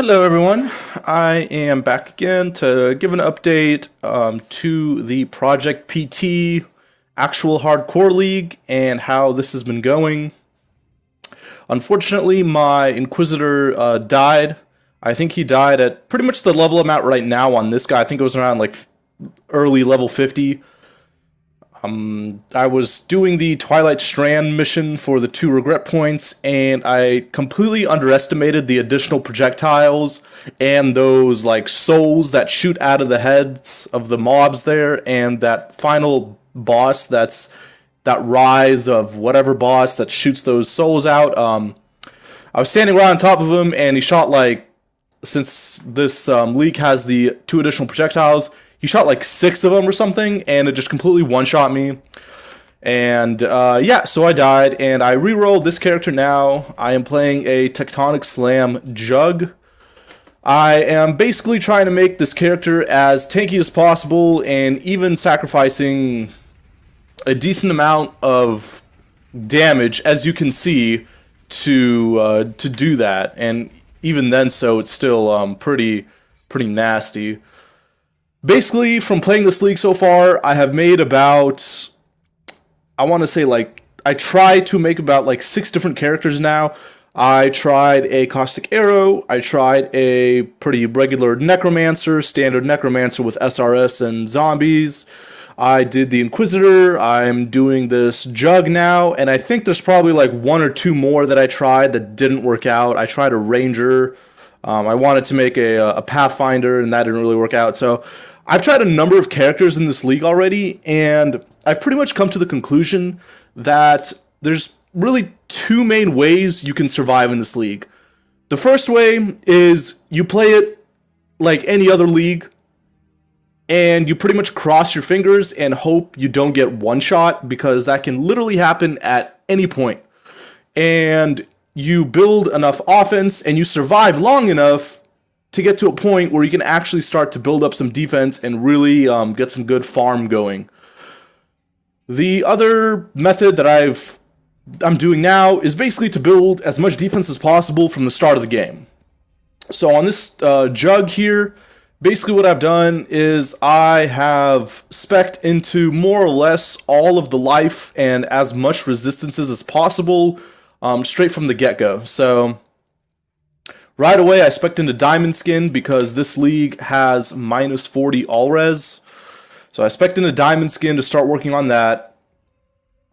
Hello everyone, I am back again to give an update to the Project PT actual hardcore league and how this has been going. Unfortunately, my Inquisitor died. I think he died at pretty much the level I'm at right now on this guy. I think it was around like early level 50. I was doing the Twilight Strand mission for the 2 regret points, and I completely underestimated the additional projectiles and those like souls that shoot out of the heads of the mobs there, and that final boss that's that rise of whatever boss that shoots those souls out. I was standing right on top of him, and he shot like, since this league has the 2 additional projectiles, he shot like 6 of them or something, and it just completely one-shot me. And yeah, so I died, and I re-rolled this character now. I am playing a Tectonic Slam Jug. I am basically trying to make this character as tanky as possible, and even sacrificing a decent amount of damage, as you can see, to do that. And even then, so it's still pretty nasty. Basically, from playing this league so far, I have made about, I want to say like, I tried to make about like 6 different characters now. I tried a Caustic Arrow, I tried a pretty regular Necromancer, standard Necromancer with SRS and zombies. I did the Inquisitor, I'm doing this Jug now, and I think there's probably like 1 or 2 more that I tried that didn't work out. I tried a Ranger. I wanted to make a Pathfinder, and that didn't really work out. So I've tried a number of characters in this league already, and I've pretty much come to the conclusion that there's really 2 main ways you can survive in this league. The first way is you play it like any other league, and you pretty much cross your fingers and hope you don't get one-shot, because that can literally happen at any point. And you build enough offense and you survive long enough to get to a point where you can actually start to build up some defense and really get some good farm going. The other method that I'm doing now is basically to build as much defense as possible from the start of the game. So on this Jug here, basically what I've done is I have spec'd into more or less all of the life and as much resistances as possible straight from the get-go. So right away I spec'd into Diamond Skin because this league has minus 40 all-res. So I spec'd into Diamond Skin to start working on that.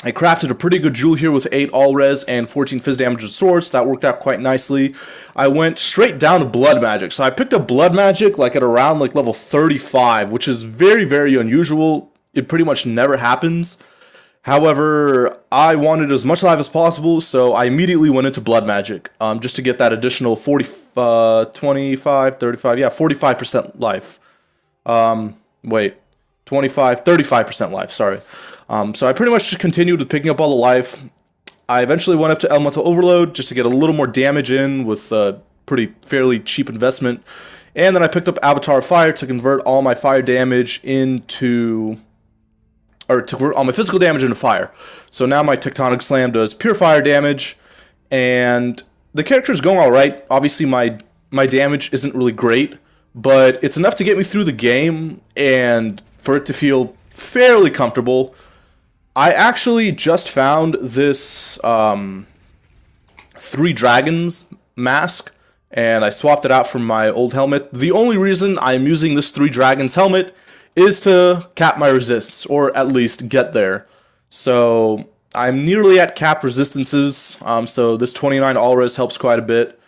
I crafted a pretty good jewel here with 8 all-res and 14 fizz damage with swords. That worked out quite nicely. I went straight down to Blood Magic. So I picked up Blood Magic like at around like level 35, which is very unusual. It pretty much never happens. However, I wanted as much life as possible, so I immediately went into Blood Magic, just to get that additional 45% life. 35% life, sorry. So I pretty much just continued with picking up all the life. I eventually went up to Elemental Overload just to get a little more damage in with a fairly cheap investment. And then I picked up Avatar of Fire to convert all my fire damage into, or to convert all my physical damage into fire. So now my Tectonic Slam does pure fire damage, and the character is going alright. Obviously my damage isn't really great, but it's enough to get me through the game and for it to feel fairly comfortable. I actually just found this 3 Dragons mask, and I swapped it out from my old helmet. The only reason I'm using this 3 Dragons helmet is to cap my resists, or at least get there. So I'm nearly at cap resistances, so this 29 all-res helps quite a bit.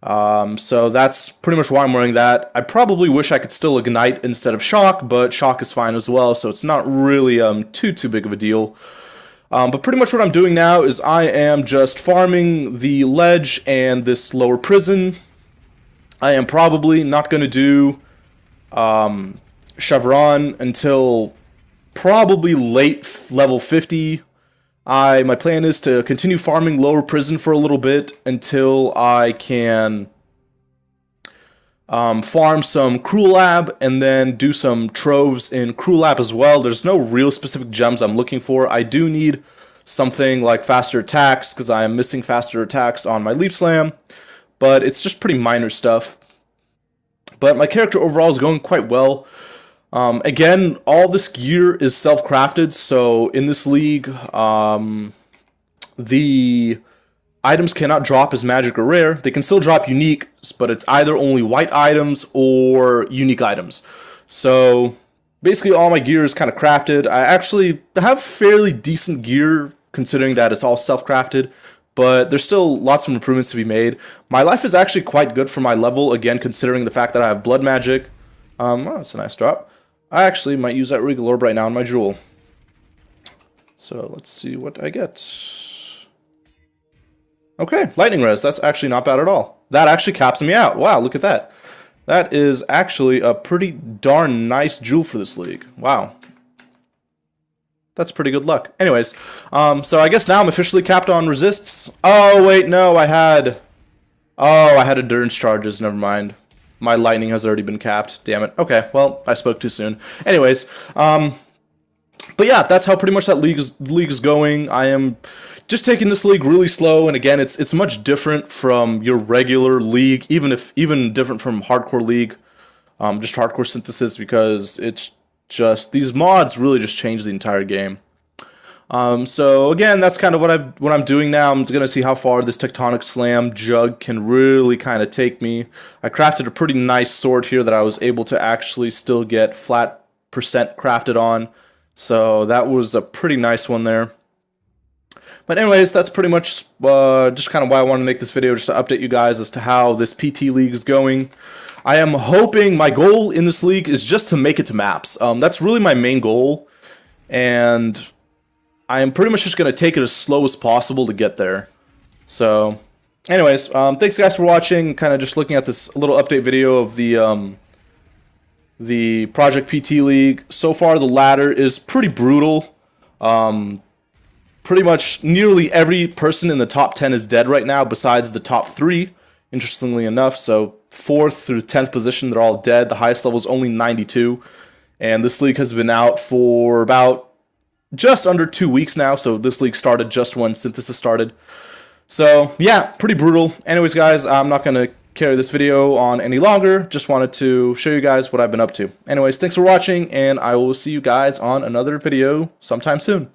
So that's pretty much why I'm wearing that. I probably wish I could still ignite instead of shock, but shock is fine as well, so it's not really too big of a deal. But pretty much what I'm doing now is I am just farming the ledge and this lower prison. I am probably not going to do Chevron until probably late level 50. My plan is to continue farming lower prison for a little bit until I can farm some Cruel Lab and then do some troves in Cruel Lab as well. There's no real specific gems I'm looking for. I do need something like faster attacks because I am missing faster attacks on my Leaf Slam. but it's just pretty minor stuff. But my character overall is going quite well. Again, all this gear is self-crafted, so in this league, the items cannot drop as magic or rare. They can still drop unique, but it's either only white items or unique items. So basically all my gear is kind of crafted. I actually have fairly decent gear considering that it's all self-crafted, but there's still lots of improvements to be made. My life is actually quite good for my level, again, considering the fact that I have blood magic. Oh, that's a nice drop. I actually might use that Regal Orb right now in my jewel. So let's see what I get. Okay, lightning res. That's actually not bad at all. That actually caps me out. Wow, look at that. That is actually a pretty darn nice jewel for this league. Wow. That's pretty good luck. Anyways, so I guess now I'm officially capped on resists. Oh, wait, no, I had endurance charges. Never mind. My lightning has already been capped. Damn it. Okay, well, I spoke too soon. Anyways, but yeah, that's how pretty much that league is going. I am just taking this league really slow, and again, it's much different from your regular league, even different from hardcore league, just hardcore synthesis, because it's just these mods really just change the entire game. So again, that's kind of what I'm doing now. I'm gonna see how far this Tectonic Slam jug can really kind of take me. I crafted a pretty nice sword here that I was able to actually still get flat percent crafted on. So that was a pretty nice one there. But anyways, that's pretty much just kind of why I wanted to make this video, just to update you guys as to how this PT League is going. I am hoping, my goal in this league is just to make it to maps. That's really my main goal, and I am pretty much just going to take it as slow as possible to get there. So, anyways, thanks guys for watching, kind of just looking at this little update video of the Project PT League. So far, the ladder is pretty brutal. Pretty much nearly every person in the top 10 is dead right now, besides the top 3, interestingly enough. So 4th through 10th position, they're all dead. The highest level is only 92, and this league has been out for about just under 2 weeks now. So this league started just when Synthesis started. So yeah, pretty brutal. Anyways, guys, I'm not going to carry this video on any longer. Just wanted to show you guys what I've been up to. Anyways, thanks for watching, and I will see you guys on another video sometime soon.